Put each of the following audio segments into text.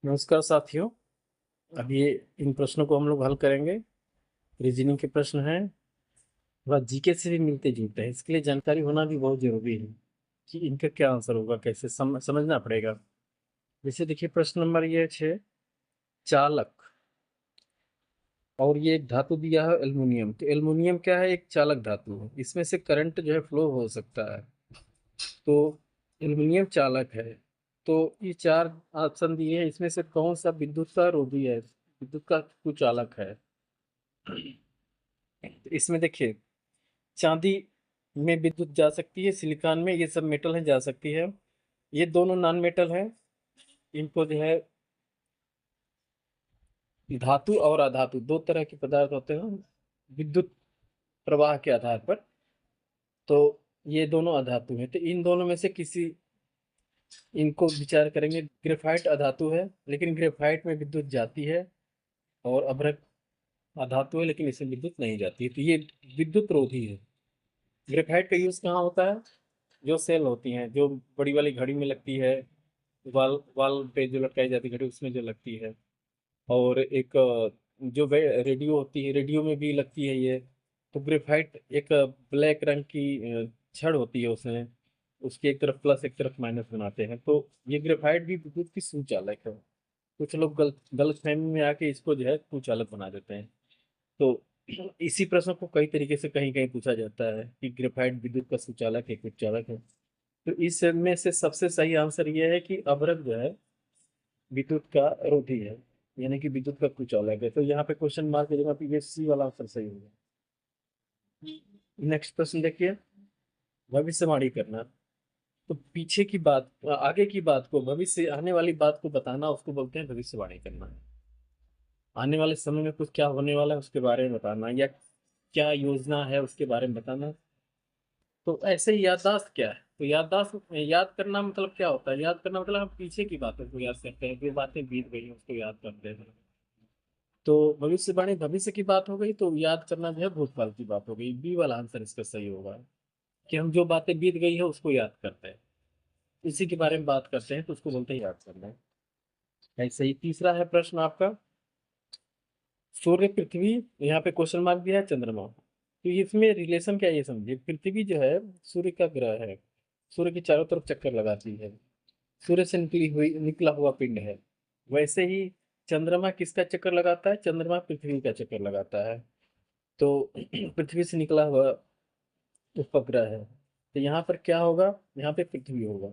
नमस्कार साथियों। अब ये इन प्रश्नों को हम लोग हल करेंगे। रीजनिंग के प्रश्न हैं, थोड़ा जीके से भी मिलते जुलते हैं, इसके लिए जानकारी होना भी बहुत जरूरी है कि इनका क्या आंसर होगा, कैसे समझना पड़ेगा। जैसे देखिए, प्रश्न नंबर ये 6, चालक। और ये एक धातु दिया है एल्युमिनियम। तो एल्युमिनियम क्या है? एक चालक धातु है, इसमें से करंट जो है फ्लो हो सकता है। तो एल्युमिनियम चालक है। तो ये चार ऑप्शन दिए हैं, इसमें से कौन सा विद्युत का रोधी है, विद्युत का कुचालक है? इसमें देखिए, चांदी में विद्युत जा सकती है, सिलिकॉन में, ये सब मेटल है, जा सकती है। ये दोनों नॉन मेटल है। इनको जो है धातु और अधातु दो तरह के पदार्थ होते हैं विद्युत प्रवाह के आधार पर। तो ये दोनों अधातु हैं। तो इन दोनों में से किसी, इनको विचार करेंगे। ग्रेफाइट अधातु है, लेकिन ग्रेफाइट में विद्युत जाती है। और अभ्रक अधातु है, लेकिन इसमें विद्युत नहीं जाती है। तो ये विद्युत रोधी है। ग्रेफाइट का यूज कहाँ होता है? जो सेल होती हैं, जो बड़ी वाली घड़ी में लगती है, वाल वाल पे जो लटकाई जाती है घड़ी, उसमें जो लगती है। और एक जो रेडियो होती है, रेडियो में भी लगती है ये। तो ग्रेफाइट एक ब्लैक रंग की छड़ होती है उसमें। उसकी एक तरफ प्लस एक तरफ माइनस बनाते हैं। तो ये ग्रेफाइट भी विद्युत की सुचालक है। कुछ लोग गलत फहमी में आके इसको जो है कुचालक बना देते हैं। तो इसी प्रश्न को कई तरीके से कहीं कहीं पूछा जाता है कि ग्रेफाइट विद्युत का सुचालक है, कुचालक है। तो इस में से सबसे सही आंसर यह है कि अभ्रक जो है विद्युत का रोधी है, यानी कि विद्युत का कुचालक है। तो यहाँ पे क्वेश्चन मार्क की जगह पे ये सी वाला आंसर सही होगा। नेक्स्ट प्रश्न देखिए, भविष्यवाणी करना। तो पीछे की बात, आगे की बात को, भविष्य आने वाली बात को बताना, उसको बोलते हैं भविष्यवाणी करना। आने वाले समय में कुछ क्या होने वाला है उसके बारे में बताना, या क्या योजना है उसके बारे में बताना। तो ऐसे ही याददाश्त क्या है? तो याददाश्त, याद करना मतलब क्या होता है? याद करना मतलब हम पीछे की बातों को याद करते हैं, जो बातें बीत गई हैं उसको याद करते हैं। तो भविष्यवाणी भविष्य की बात हो गई, तो याद करना जो है भूतकाल की बात हो गई। बी वाला आंसर इसका सही होगा, कि हम जो बातें बीत गई है उसको याद करते हैं, इसी के बारे में बात करते हैं, तो उसको बोलते हैं याद करना। ऐसे ही तीसरा है प्रश्न आपका, सूर्य, पृथ्वी, यहाँ पे क्वेश्चन मार्क दिया है, चंद्रमा। तो इसमें रिलेशन क्या है ये समझिए। पृथ्वी जो है सूर्य का ग्रह है, सूर्य के चारों तरफ चक्कर लगाती है, सूर्य से निकला हुआ पिंड है। वैसे ही चंद्रमा किसका चक्कर लगाता है? चंद्रमा पृथ्वी का चक्कर लगाता है। तो पृथ्वी से निकला हुआ उपग्रह है। तो यहाँ पर क्या होगा? यहाँ पे पृथ्वी होगा।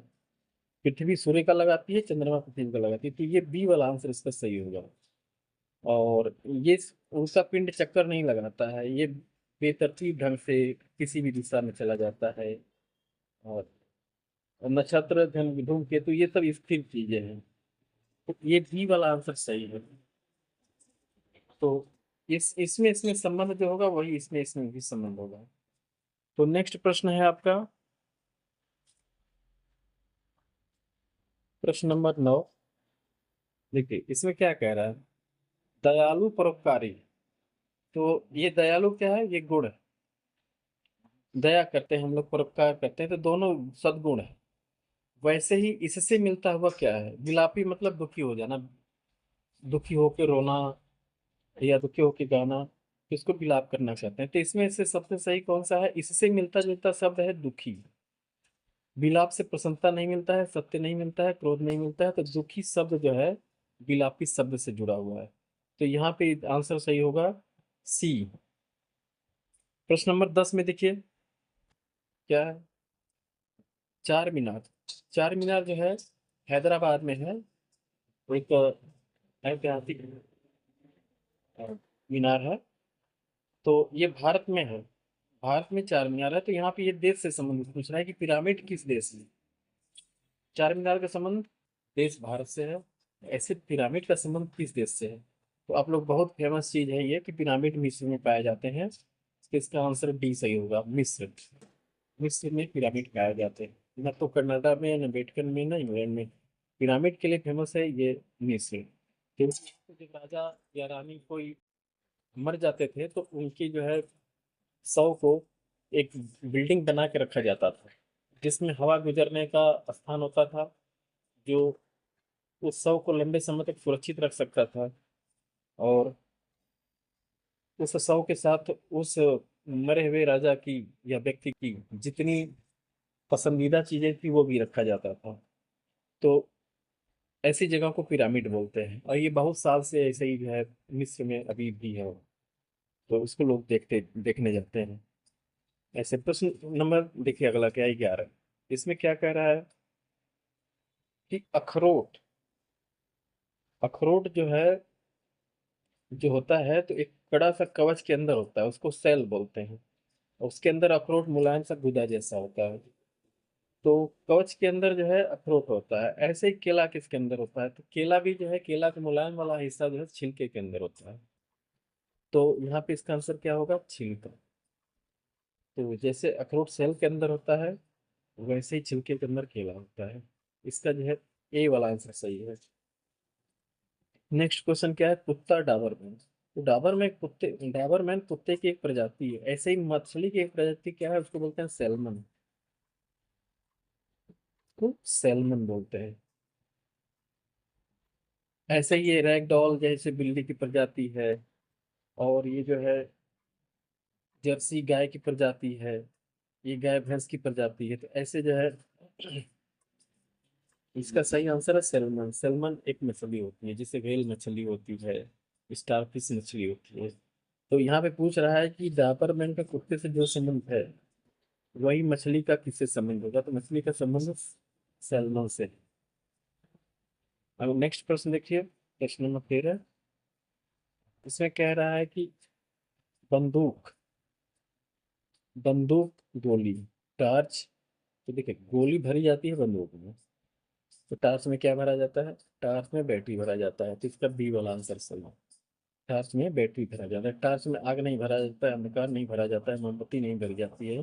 पृथ्वी सूर्य का लगाती है, चंद्रमा पृथ्वी का लगाती है। तो ये बी वाला आंसर इसका सही होगा। और ये उसका पिंड चक्कर नहीं लगाता है, ये बेतरतीब ढंग से किसी भी दिशा में चला जाता है। और नक्षत्र, धूमकेतु, ये सब स्थिर चीजें हैं। तो ये बी वाला आंसर सही है। तो इसमें इसमें संबंध जो होगा वही इसमें इसमें भी संबंध होगा। तो नेक्स्ट प्रश्न है आपका, प्रश्न नंबर 9। देखिए इसमें क्या कह रहा है, दयालु परोपकारी। तो ये दयालु क्या है? ये गुण है। दया करते हैं हम लोग, परोपकार करते हैं, तो दोनों सद्गुण है। वैसे ही इससे मिलता हुआ क्या है? विलापी मतलब दुखी हो जाना, दुखी होके रोना, या दुखी होके गाना, इसको विलाप करना चाहते हैं। तो इसमें से सबसे सही कौन सा है? इससे मिलता जुलता शब्द है दुखी। विलाप से प्रसन्नता नहीं मिलता है, सत्य नहीं मिलता है, क्रोध नहीं मिलता है। तो दुखी शब्द जो है विलापी शब्द से जुड़ा हुआ है। तो यहाँ पे आंसर सही होगा सी। प्रश्न नंबर 10 में देखिए क्या है, चार मीनार। चार मीनार जो है हैदराबाद में है, एक ऐतिहासिक मीनार है। तो ये भारत में है। भारत में चार मीनार है। तो यहाँ पे ये देश से संबंधित पूछ रहा है कि पिरामिड किस देश में? चार मीनार का संबंध देश भारत से है। ऐसे पिरामिड का संबंध किस देश से है? तो आप लोग, बहुत फेमस चीज है ये कि पिरामिड मिस्र में पाए जाते हैं। तो इसका आंसर डी सही होगा, मिस्र। मिस्र में पिरामिड पाए जाते हैं, न तो कनाडा में, न वेटिकन में, न इंग्लैंड में। पिरामिड के लिए फेमस है ये मिस्र। तो जब राजा या रानी कोई मर जाते थे, तो उनकी जो है शव को एक बिल्डिंग बना के रखा जाता था, जिसमें हवा गुजरने का स्थान होता था, जो उस शव को लंबे समय तक सुरक्षित रख सकता था, और उस शव के साथ उस मरे हुए राजा की या व्यक्ति की जितनी पसंदीदा चीजें थी वो भी रखा जाता था। तो ऐसी जगह को पिरामिड बोलते हैं, और ये बहुत साल से ऐसे ही है, मिस्र में अभी भी है। तो उसको लोग देखने जाते हैं। ऐसे प्रश्न नंबर देखिए अगला क्या है, 11। इसमें क्या कह रहा है कि अखरोट, अखरोट जो है, जो होता है तो एक कड़ा सा कवच के अंदर होता है, उसको सेल बोलते हैं। और उसके अंदर अखरोट मुलायम सा गुदा जैसा होता है। तो कवच के अंदर जो है अखरोट होता है, ऐसे ही केला किसके अंदर होता है, तो केला भी जो है, केला का मुलायम वाला हिस्सा जो है छिलके के अंदर होता है। तो यहाँ पे इसका आंसर क्या होगा, छिलका। तो जैसे अखरोट सेल के अंदर होता है, वैसे ही छिलके के अंदर केला होता है। इसका जो है ए वाला आंसर सही है। नेक्स्ट क्वेश्चन क्या है, कुत्ता डाबरमैन। तो डाबरमैन कुत्ते की एक प्रजाति है। ऐसे ही मछली की एक प्रजाति क्या है, उसको बोलते हैं सैल्मन। को सैल्मन बोलते हैं। ऐसे ही ये रैगडॉल जैसे बिल्ली की प्रजाति है, और ये जो है जर्सी गाय की प्रजाति है, ये गाय भैंस की प्रजाति है। तो ऐसे जो है इसका सही आंसर है सैल्मन। सैल्मन एक मछली होती है, जिसे व्हेल मछली होती है, स्टारफिश मछली होती है। तो यहाँ पे पूछ रहा है कि डाबरमैन का कुत्ते से जो संबंध है, वही मछली का किससे संबंध होगा, तो मछली का संबंध सैल्मन से। अब नेक्स्ट प्रश्न देखिए, प्रश्न नंबर 13। इसमें कह रहा है कि बंदूक, बंदूक, गोली, टार्च। तो देखिए गोली भरी जाती है बंदूक में, तो टार्च में क्या भरा जाता है, टार्च में बैटरी भरा जाता है। तो इसका बी वाला आंसर सही है। टार्च में बैटरी भरा जाता है, टार्च में आग नहीं भरा जाता है, अंधकार नहीं भरा जाता है, मोमबत्ती नहीं भरी जाती है।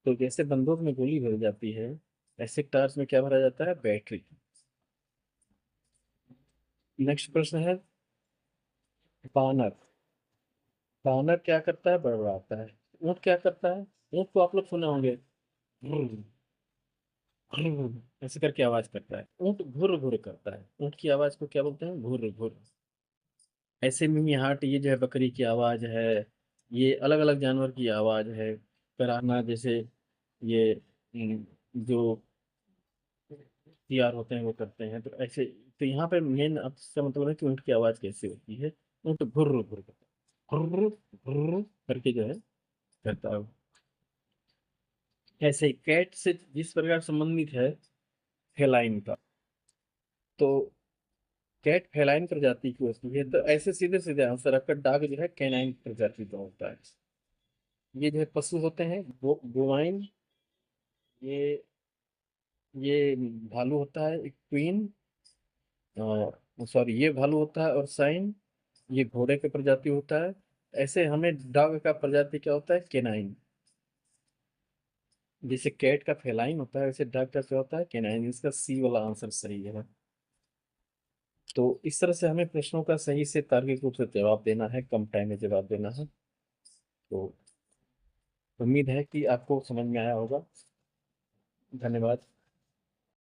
तो जैसे बंदूक में गोली भरी जाती है, ऐसे टार्च में क्या भरा जाता है, बैटरी। नेक्स्ट प्रश्न है, बानर। बानर क्या करता है, बड़बड़ाता है। ऊँट क्या करता है, ऊँट को आप लोग सुने होंगे, घुर, घुर, ऐसे करके आवाज करता है। ऊँट घुर घुर करता है, ऊँट की आवाज को क्या बोलते हैं, घुर घुर। ऐसे में यहाँ ये जो है बकरी की आवाज है, ये अलग अलग जानवर की आवाज है। कराहना जैसे ये जो तैयार होते हैं वो करते हैं, तो ऐसे। तो यहाँ पे मेन अब इसका मतलब है कि ऊँट की आवाज कैसे होती है, ऊँट घुर्र घुर्र करता है, घुर्र घुर्र करके जो है करता है। ऐसे ही कैट से जिस प्रकार संबंधित है फेलाइन का, तो कैट फेलाइन प्रजाति की होती है। तो ऐसे सीधे सीधे आंसर आपका डॉग जो है कैनाइन प्रजाति का होता है। ये जो है पशु होते हैं, बोवाइन, ये ये भालू होता है, एक क्वीन, और सॉरी ये भालू होता है, और साइन ये घोड़े का प्रजाति होता है। ऐसे हमें डॉग का प्रजाति क्या होता है, केनाइन। जैसे कैट का फेलाइन होता है, वैसे डॉग का क्या होता है, केनाइन। इसका सी वाला आंसर सही है। तो इस तरह से हमें प्रश्नों का सही से तार्किक रूप से जवाब देना है, कम टाइम में जवाब देना है। तो उम्मीद है कि आपको समझ में आया होगा। धन्यवाद।